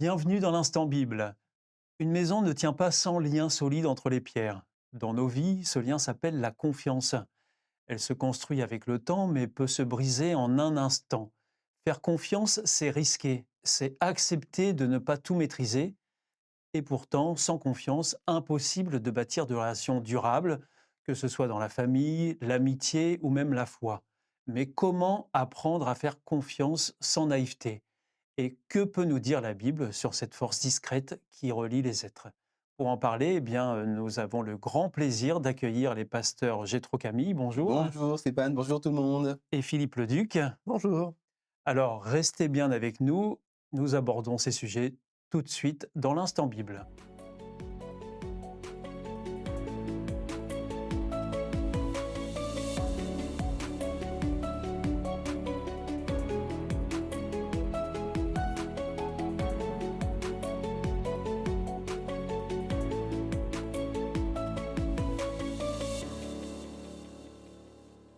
Bienvenue dans l'Instant Bible. Une maison ne tient pas sans lien solide entre les pierres. Dans nos vies, ce lien s'appelle la confiance. Elle se construit avec le temps, mais peut se briser en un instant. Faire confiance, c'est risquer, c'est accepter de ne pas tout maîtriser. Et pourtant, sans confiance, impossible de bâtir de relations durables, que ce soit dans la famille, l'amitié ou même la foi. Mais comment apprendre à faire confiance sans naïveté? Et que peut nous dire la Bible sur cette force discrète qui relie les êtres? Pour en parler, nous avons le grand plaisir d'accueillir les pasteurs Gétro Camille, bonjour, Bonjour Stéphane, bonjour tout le monde. et Philippe Leduc. Bonjour. Alors, restez bien avec nous, nous abordons ces sujets tout de suite dans l'Instant Bible.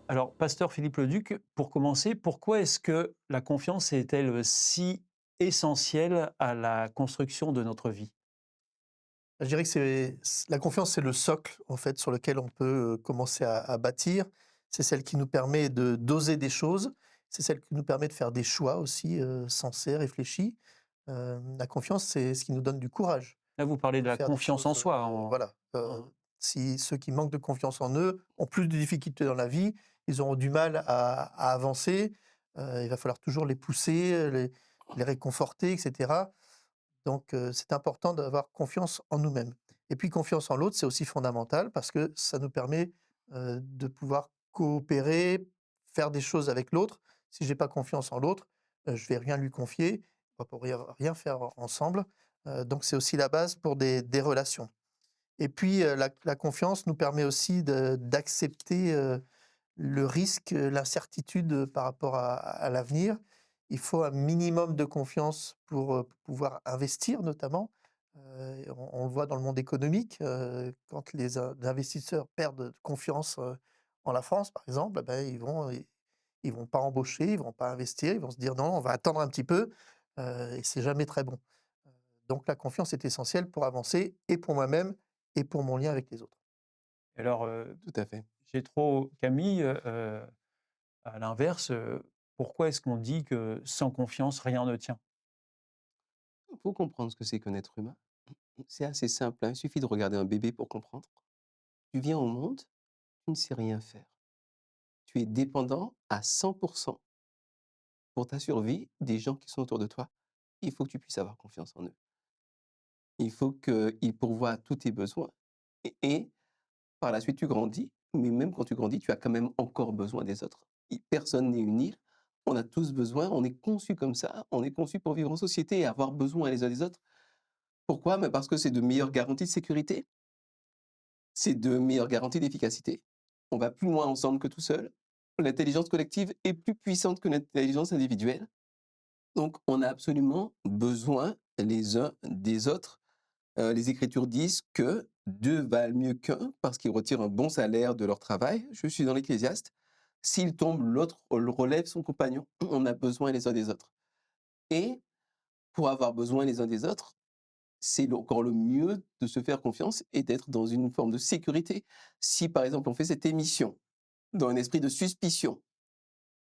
Alors, pasteur Philippe Leduc, pour commencer, pourquoi est-ce que la confiance est-elle si essentielle à la construction de notre vie? Je dirais que la confiance, c'est le socle, en fait, sur lequel on peut, commencer à bâtir. C'est celle qui nous permet de d'oser des choses. C'est celle qui nous permet de faire des choix aussi, sensés, réfléchis. La confiance, c'est ce qui nous donne du courage Là, vous parlez de de la faire des confiance en choses, soi. voilà. Si ceux qui manquent de confiance en eux ont plus de difficultés dans la vie, ils auront du mal à avancer. Il va falloir toujours les pousser, les réconforter et cetera. Donc, c'est important d'avoir confiance en nous-mêmes. Et puis confiance en l'autre, c'est aussi fondamental parce que ça nous permet, de pouvoir coopérer, faire des choses avec l'autre. Si j'ai pas confiance en l'autre, je vais rien lui confier, on va pas rien faire ensemble. Donc c'est aussi la base pour des relations. Et puis, la confiance nous permet aussi d'accepter, le risque, l'incertitude, par rapport à l'avenir. Il faut un minimum de confiance pour pouvoir investir notamment. On le voit dans le monde économique, quand les investisseurs perdent confiance, en la France par exemple, eh ben, ils vont pas embaucher, ils vont pas investir, ils vont se dire: «Non, on va attendre un petit peu», et c'est jamais très bon. Donc la confiance est essentielle pour avancer et pour moi-même et pour mon lien avec les autres. Alors, Tout à fait. Gétro Camille, à l'inverse, pourquoi est-ce qu'on dit que sans confiance, rien ne tient? Il faut comprendre ce que c'est qu'un être humain. C'est assez simple, hein, il suffit de regarder un bébé pour comprendre. Tu viens au monde, tu ne sais rien faire. Tu es dépendant à 100% pour ta survie des gens qui sont autour de toi. Il faut que tu puisses avoir confiance en eux. Il faut qu'ils pourvoient à tous tes besoins et par la suite tu grandis, mais même quand tu grandis, tu as quand même encore besoin des autres. Personne n'est une île, on a tous besoin, on est conçu comme ça, on est conçu pour vivre en société et avoir besoin les uns des autres. Pourquoi? Bah, parce que c'est de meilleures garanties de sécurité, c'est de meilleures garanties d'efficacité. On va plus loin ensemble que tout seul. L'intelligence collective est plus puissante que l'intelligence individuelle. Donc on a absolument besoin les uns des autres. Les Écritures disent que 2 valent mieux qu'1 parce qu'ils retirent un bon salaire de leur travail. Je suis dans l'Ecclésiaste. S'il tombe, l'autre le relève son compagnon. On a besoin les uns des autres et pour avoir besoin les uns des autres, c'est encore le mieux de se faire confiance et d'être dans une forme de sécurité. Si, par exemple, on fait cette émission dans un esprit de suspicion,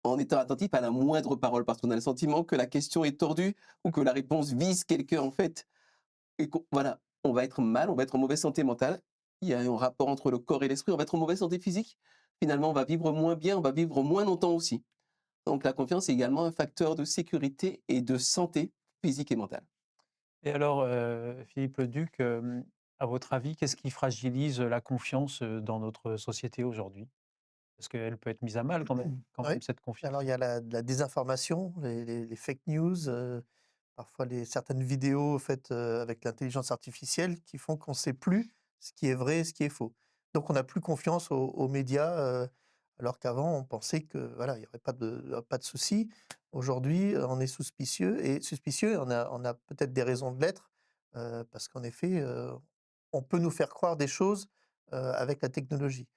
en étant attentif à la moindre parole, parce qu'on a le sentiment que la question est tordue ou que la réponse vise quelqu'un, en fait, et qu'on voilà, on va être mal, on va être en mauvaise santé mentale. Il y a un rapport entre le corps et l'esprit, on va être en mauvaise santé physique. Finalement, on va vivre moins bien, on va vivre moins longtemps aussi. Donc la confiance est également un facteur de sécurité et de santé physique et mentale. Et alors, Philippe Leduc, à votre avis, qu'est-ce qui fragilise la confiance, dans notre société aujourd'hui? Parce qu'elle peut être mise à mal quand même Oui. cette Alors il confiance. y a la désinformation, les fake news, parfois certaines vidéos faites, avec l'intelligence artificielle qui font qu'on ne sait plus ce qui est vrai et ce qui est faux. Donc on n'a plus confiance aux médias, alors qu'avant on pensait que voilà, il y aurait pas de souci. Aujourd'hui, on est suspicieux et on a peut-être des raisons de l'être, parce qu'en effet, on peut nous faire croire des choses, avec la technologie.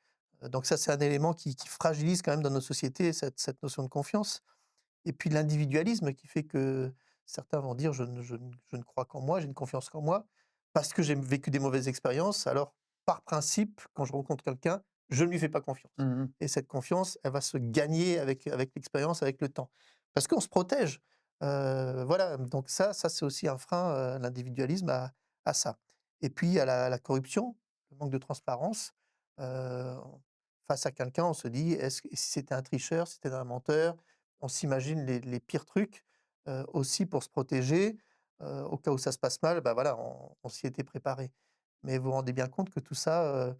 Donc ça, c'est un élément qui fragilise quand même dans nos sociétés cette notion de confiance et puis l'individualisme qui fait que Certains vont dire: Je ne crois qu'en moi, j'ai une confiance qu'en moi, parce que j'ai vécu des mauvaises expériences. Alors, par principe, quand je rencontre quelqu'un, je ne lui fais pas confiance Mmh. et cette confiance, elle va se gagner avec l'expérience, avec le temps. Parce qu'on se protège, voilà, donc ça c'est aussi un frein, l'individualisme à ça et puis à la corruption, le manque de transparence, heu, face à quelqu'un, on se dit: «Est-ce que si c'était un tricheur, si c'était un menteur?» On s'imagine les pires trucs, aussi pour se protéger, au cas où ça se passe mal, bah, voilà, on s'y était préparé. Mais vous vous rendez bien compte que tout ça,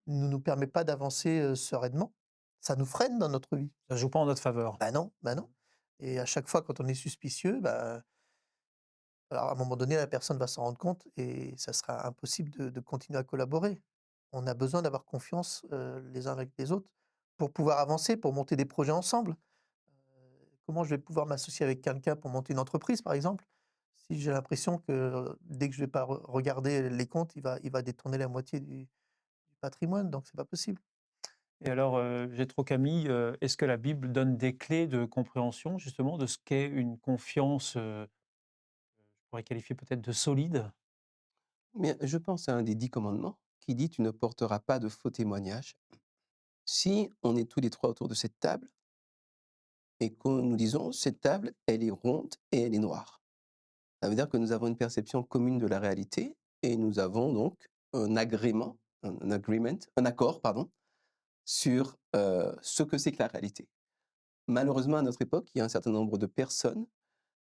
ne nous permet pas d'avancer, sereinement. Ça nous freine dans notre vie. Ça joue pas en notre faveur. Bah, non, bah, non et à chaque fois quand on est suspicieux, bah, alors à un moment donné, la personne va s'en rendre compte et ça sera impossible de continuer à collaborer. On a besoin d'avoir confiance, les uns avec les autres pour pouvoir avancer, pour monter des projets ensemble. Comment je vais pouvoir m'associer avec quelqu'un pour monter une entreprise, par exemple, si j'ai l'impression que, dès que je vais pas regarder les comptes, il va détourner la moitié du patrimoine, donc c'est pas possible. Et alors, Jethro Camille, est-ce que la Bible donne des clés de compréhension justement de ce qu'est une confiance, je pourrais qualifier peut-être de solide? Mais je pense à un des 10 commandements qui dit: «Tu ne porteras pas de faux témoignages». Si on est tous les 3 autour de cette table et que nous disons: «Cette table, elle est ronde et elle est noire». Ça veut dire que nous avons une perception commune de la réalité et nous avons donc un agrément, un agreement, un accord, pardon, sur, ce que c'est que la réalité. Malheureusement, à notre époque, il y a un certain nombre de personnes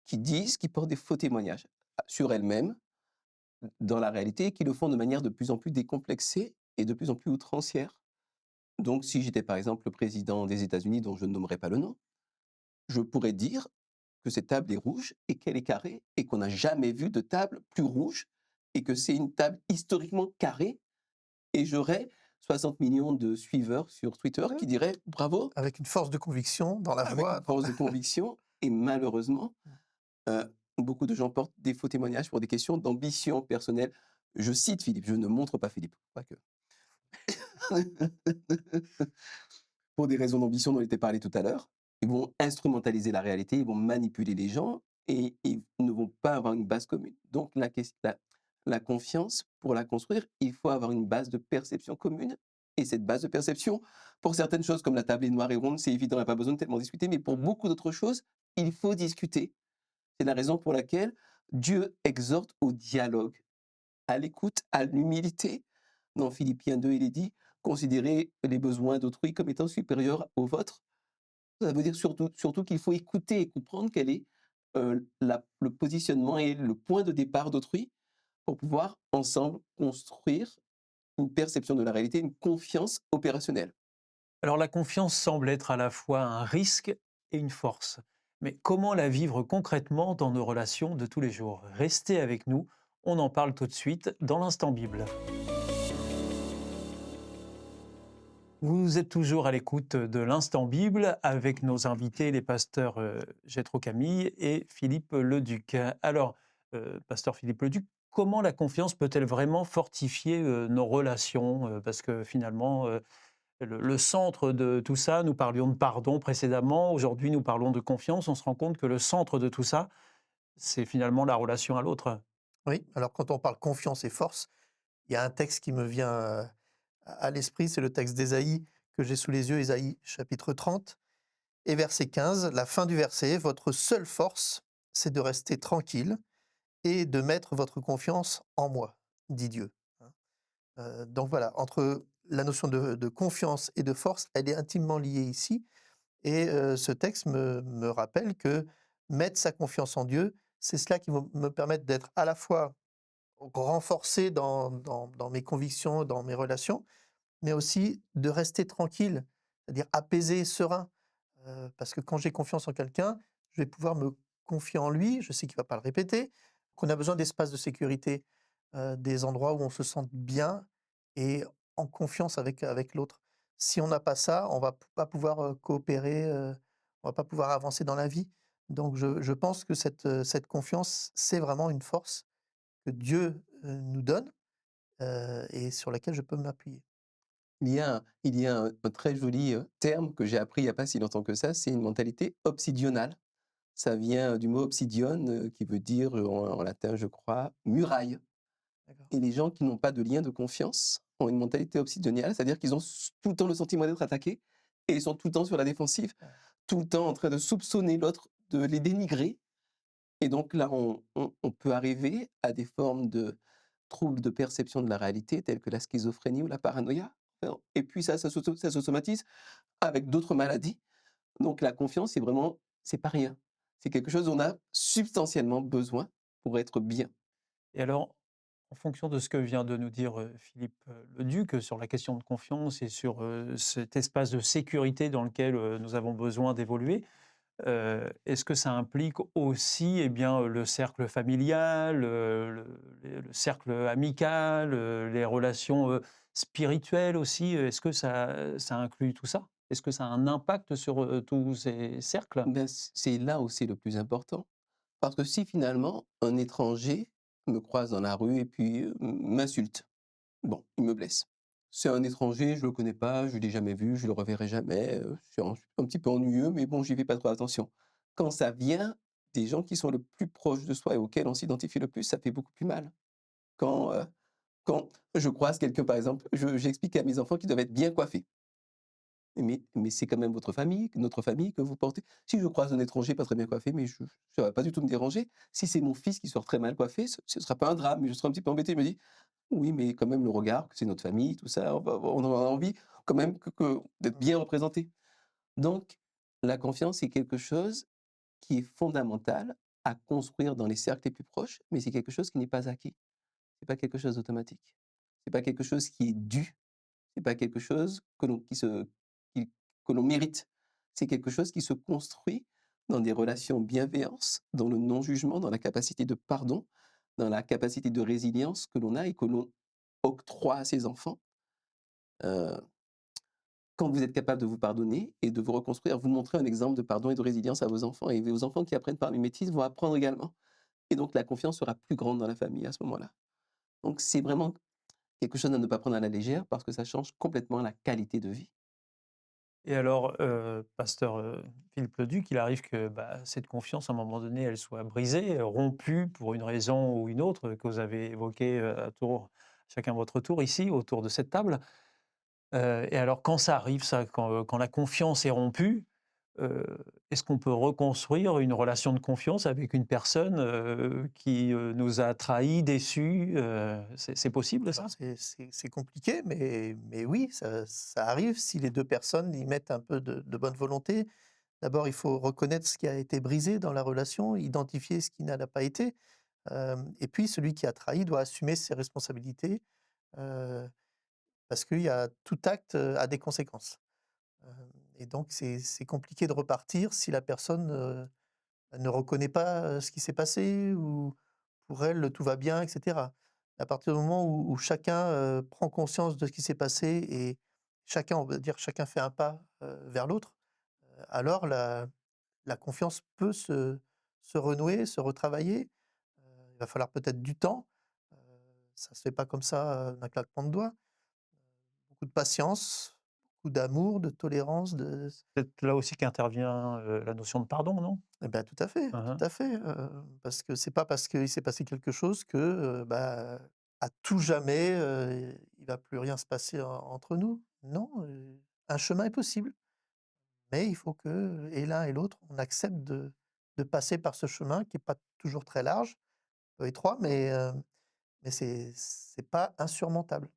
qui portent des faux témoignages sur elles-mêmes, dans la réalité, et qui le font de manière de plus en plus décomplexée et de plus en plus outrancière. Donc si j'étais, par exemple, le président des États-Unis, dont je ne nommerai pas le nom, je pourrais dire que cette table est rouge et qu'elle est carrée et qu'on n'a jamais vu de table plus rouge et que c'est une table historiquement carrée et j'aurais 60 millions de suiveurs sur Twitter Ouais. qui diraient: «Bravo», Avec une force de conviction dans la avec voix, une force de conviction. Et malheureusement, beaucoup de gens portent des faux témoignages pour des questions d'ambition personnelle. Je cite Philippe, je ne montre pas Philippe, quoique. Pour des raisons d'ambition dont il était parlé tout à l'heure, ils vont instrumentaliser la réalité, ils vont manipuler les gens et ils ne vont pas avoir une base commune. Donc la confiance, pour la construire, il faut avoir une base de perception commune et cette base de perception, pour certaines choses comme la table est noire et ronde, c'est évident, il n'y a pas besoin de tellement discuter, mais pour beaucoup d'autres choses, il faut discuter. C'est la raison pour laquelle Dieu exhorte au dialogue, à l'écoute, à l'humilité. Dans Philippiens 2, il est dit: «Considérez les besoins d'autrui comme étant supérieurs aux vôtres». Ça veut dire surtout qu'il faut écouter et comprendre quel est, le positionnement et le point de départ d'autrui pour pouvoir ensemble construire une perception de la réalité, une confiance opérationnelle. Alors la confiance semble être à la fois un risque et une force. Mais comment la vivre concrètement dans nos relations de tous les jours? Restez avec nous, on en parle tout de suite dans l'instant Bible. Vous êtes toujours à l'écoute de l'Instant Bible avec nos invités, les pasteurs Jethro Camille et Philippe Leduc. Alors, pasteur Philippe Leduc, comment la confiance peut-elle vraiment fortifier nos relations? Parce que finalement, le centre de tout ça, nous parlions de pardon précédemment, aujourd'hui nous parlons de confiance, on se rend compte que le centre de tout ça, c'est finalement la relation à l'autre. Oui, alors quand on parle confiance et force, il y a un texte qui me vient, à l'esprit, c'est le texte d'Ésaïe que j'ai sous les yeux, Ésaïe chapitre 30 et verset 15. La fin du verset: «Votre seule force, c'est de rester tranquille et de mettre votre confiance en moi», dit Dieu, hein. Donc voilà, entre la notion de confiance et de force, elle est intimement liée ici et ce texte me rappelle que mettre sa confiance en Dieu, c'est cela qui va me permettre d'être à la fois renforcé dans mes convictions, dans mes relations, mais aussi de rester tranquille, c'est-à-dire apaisé, serein. Parce que quand j'ai confiance en quelqu'un, je vais pouvoir me confier en lui, je sais qu'il ne va pas le répéter, qu'on a besoin d'espaces de sécurité, des endroits où on se sente bien et en confiance avec l'autre. Si on n'a pas ça, on va pas pouvoir, coopérer, on va pas pouvoir avancer dans la vie. Donc je pense que cette confiance, c'est vraiment une force que Dieu, nous donne, et sur laquelle je peux m'appuyer. Il y a un très joli, terme que j'ai appris il n'y a pas si longtemps que ça, c'est une mentalité obsidionale. Ça vient du mot obsidion, qui veut dire, en latin, je crois, muraille. D'accord. Et les gens qui n'ont pas de lien de confiance ont une mentalité obsidionale, c'est-à-dire qu'ils ont tout le temps le sentiment d'être attaqués et ils sont tout le temps sur la défensive, Ouais. tout le temps en train de soupçonner l'autre, de les dénigrer. Et donc là, on peut arriver à des formes de troubles de perception de la réalité, tels que la schizophrénie ou la paranoïa. Et puis ça se somatise avec d'autres maladies. Donc la confiance, c'est pas rien. C'est quelque chose dont on a substantiellement besoin pour être bien. Et alors, en fonction de ce que vient de nous dire Philippe Leduc sur la question de confiance et sur cet espace de sécurité dans lequel nous avons besoin d'évoluer, est-ce que ça implique aussi eh bien, le cercle familial, le cercle amical, les relations spirituelles aussi? Est-ce que ça inclut tout ça? Est-ce que ça a un impact sur tous ces cercles? Ben, c'est là où c'est le plus important. Parce que si finalement un étranger me croise dans la rue et puis m'insulte, bon, il me blesse. C'est un étranger, je le connais pas, je l'ai jamais vu, je le reverrai jamais. C'est un petit peu ennuyeux, mais bon, j'y fais pas trop attention. Quand ça vient des gens qui sont le plus proches de soi et auxquels on s'identifie le plus, ça fait beaucoup plus mal. Quand, quand je croise quelqu'un, par exemple, j'explique à mes enfants qu'ils doivent être bien coiffés. Mais c'est quand même votre famille, notre famille que vous portez. Si je croise un étranger pas très bien coiffé, mais ça va pas du tout me déranger. Si c'est mon fils qui sort très mal coiffé, ce sera pas un drame, mais je serai un petit peu embêté. Je me dis: «Oui, mais quand même le regard, que c'est notre famille, tout ça, on a envie quand même que d'être bien représenté». Donc la confiance, c'est quelque chose qui est fondamental à construire dans les cercles les plus proches, mais c'est quelque chose qui n'est pas acquis. C'est pas quelque chose d'automatique. C'est pas quelque chose qui est dû. C'est pas quelque chose qui que l'on mérite. C'est quelque chose qui se construit dans des relations bienveillance, dans le non-jugement, dans la capacité de pardon, dans la capacité de résilience que l'on a et que l'on octroie à ses enfants. Heu, Quand vous êtes capable de vous pardonner et de vous reconstruire, vous montrez un exemple de pardon et de résilience à vos enfants et vos enfants qui apprennent par mimétisme vont apprendre également et donc la confiance sera plus grande dans la famille à ce moment-là. Donc c'est vraiment quelque chose à ne pas prendre à la légère parce que ça change complètement la qualité de vie. Et alors, pasteur, Philippe Leduc, il arrive que, bah, cette confiance, à un moment donné, elle soit brisée, rompue pour une raison ou une autre, que vous avez évoquée, à tour chacun votre tour ici, autour de cette table. Et alors quand ça arrive ça, quand la confiance est rompue, heu, est-ce qu'on peut reconstruire une relation de confiance avec une personne, qui, nous a trahis, déçus, c'est possible Alors ça? c'est compliqué, mais oui, ça arrive si les 2 personnes y mettent un peu de bonne volonté. D'abord, il faut reconnaître ce qui a été brisé dans la relation, identifier ce qui n'a pas été, et puis celui qui a trahi doit assumer ses responsabilités, heu, parce qu'il y a tout acte, a des conséquences. Hem et donc c'est compliqué de repartir si la personne, ne reconnaît pas, ce qui s'est passé ou pour elle, tout va bien et cetera. À partir du moment où chacun, prend conscience de ce qui s'est passé et chacun, on va dire, chacun fait un pas, vers l'autre, alors la confiance peut se renouer, se retravailler. Il va falloir peut-être du temps, heu, ça se fait pas comme ça, d'un claquement de doigts. Beaucoup de patience, beaucoup d'amour, de tolérance, de Peut-être là aussi qu'intervient, la notion de pardon, non? eh ben, Hein, hein. tout à fait, parce que c'est pas parce qu'il s'est passé quelque chose que, bah, à tout jamais, il va plus rien se passer entre nous. Non, un chemin est possible, mais il faut que et l'un et l'autre, on accepte de passer par ce chemin qui est pas toujours très large, étroit, mais c'est pas insurmontable.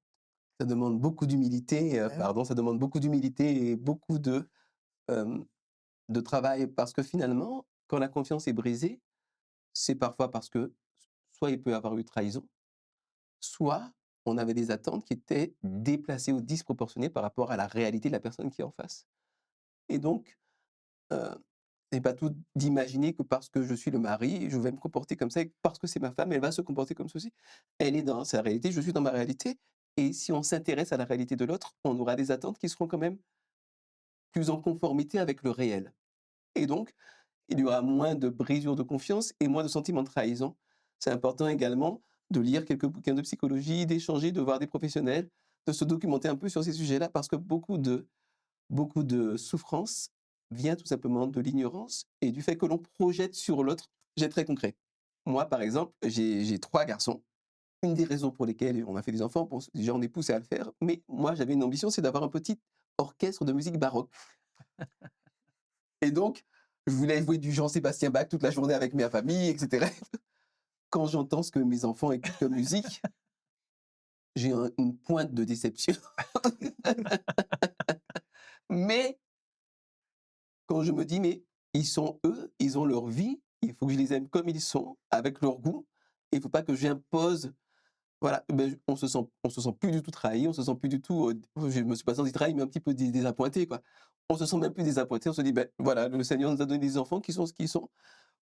Ça demande beaucoup d'humilité, Eh oui, ça demande beaucoup d'humilité et beaucoup hem, de travail parce que finalement, quand la confiance est brisée, c'est parfois parce que soit il peut y avoir eu trahison, soit on avait des attentes qui étaient déplacées ou disproportionnées par rapport à la réalité de la personne qui est en face. Et donc, heu, c'est pas tout d'imaginer que parce que je suis le mari, je vais me comporter comme ça et que parce que c'est ma femme, elle va se comporter comme ceci. Elle est dans sa réalité, je suis dans ma réalité et si on s'intéresse à la réalité de l'autre, on aura des attentes qui seront quand même plus en conformité avec le réel. Et donc, il y aura moins de brisures de confiance et moins de sentiments de trahison. C'est important également de lire quelques bouquins de psychologie, d'échanger, de voir des professionnels, de se documenter un peu sur ces sujets-là parce que beaucoup de souffrances vient tout simplement de l'ignorance et du fait que l'on projette sur l'autre. J'ai très concret. Moi, par exemple, j'ai 3 garçons. Une des raisons pour lesquelles on a fait des enfants, bon, déjà on est poussé à le faire, mais moi j'avais une ambition, c'est d'avoir un petit orchestre de musique baroque. Et donc, je voulais jouer du Jean-Sébastien Bach toute la journée avec ma famille, et cetera. Quand j'entends ce que mes enfants écoutent comme musique, j'ai une pointe de déception. Mais quand je me dis: «Mais ils sont eux, ils ont leur vie, il faut que je les aime comme ils sont, avec leur goût, et il faut pas que j'impose». Voilà, beh, on se sent plus du tout trahi, on se sent plus du tout, je me suis pas senti trahi, mais un petit peu désappointé, quoi. On se sent même plus désappointé, on se dit: «Beh, voilà, le Seigneur nous a donné des enfants qui sont ce qu'ils sont.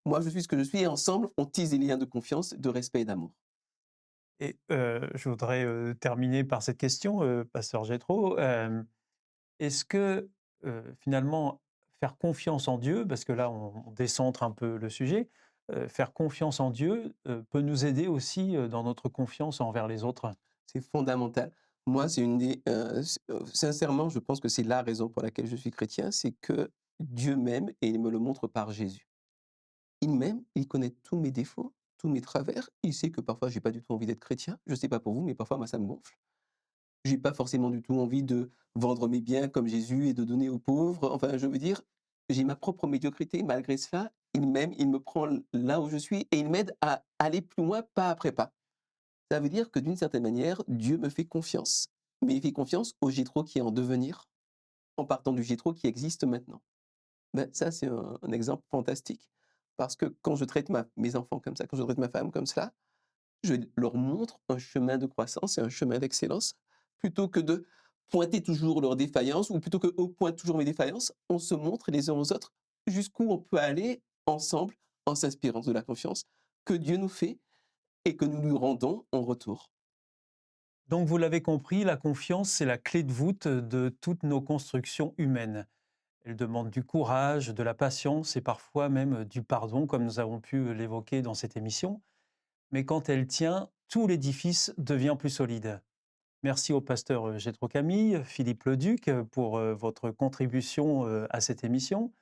Moi, je suis ce que je suis» et ensemble, on tisse des liens de confiance, de respect et d'amour. Et je voudrais, terminer par cette question, pasteur Jétro. Est-ce que, finalement, faire confiance en Dieu, parce que là, on décentre un peu le sujet, faire confiance en Dieu, peut nous aider aussi, dans notre confiance envers les autres? C'est fondamental. Moi, c'est une des, sincèrement, je pense que c'est la raison pour laquelle je suis chrétien, c'est que Dieu m'aime et il me le montre par Jésus. Il m'aime, il connaît tous mes défauts, tous mes travers. Il sait que parfois j'ai pas du tout envie d'être chrétien. Je sais pas pour vous, mais parfois moi ça me gonfle. J'ai pas forcément du tout envie de vendre mes biens comme Jésus et de donner aux pauvres. Enfin, je veux dire, j'ai ma propre médiocrité. Malgré cela, il m'aime, il me prend là où je suis et il m'aide à aller plus loin pas après pas. Ça veut dire que d'une certaine manière, Dieu me fait confiance. Mais il fait confiance au Jétro qui est en devenir, en partant du Jétro qui existe maintenant. Ben, ça, c'est un exemple fantastique. Parce que quand je traite mes enfants comme ça, quand je traite ma femme comme cela, je leur montre un chemin de croissance et un chemin d'excellence, plutôt que de pointer toujours leurs défaillances, ou plutôt qu'eux pointent toujours mes défaillances, on se montre les uns aux autres jusqu'où on peut aller ensemble en s'inspirant de la confiance que Dieu nous fait et que nous lui rendons en retour. Donc vous l'avez compris, la confiance, c'est la clé de voûte de toutes nos constructions humaines. Elle demande du courage, de la patience et parfois même du pardon, comme nous avons pu l'évoquer dans cette émission. Mais quand elle tient, tout l'édifice devient plus solide. Merci au pasteur Gétro Camille, Philippe Leduc, pour votre contribution à cette émission.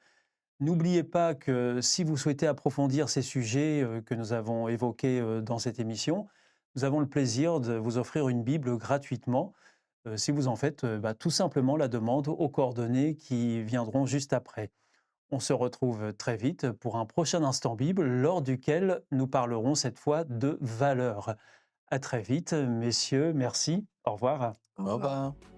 N'oubliez pas que si vous souhaitez approfondir ces sujets que nous avons évoqués dans cette émission, nous avons le plaisir de vous offrir une Bible gratuitement si vous en faites tout simplement la demande aux coordonnées qui viendront juste après. On se retrouve très vite pour un prochain Instant Bible lors duquel nous parlerons cette fois de valeurs. À très vite, messieurs, merci, au revoir. Au Au revoir. revoir.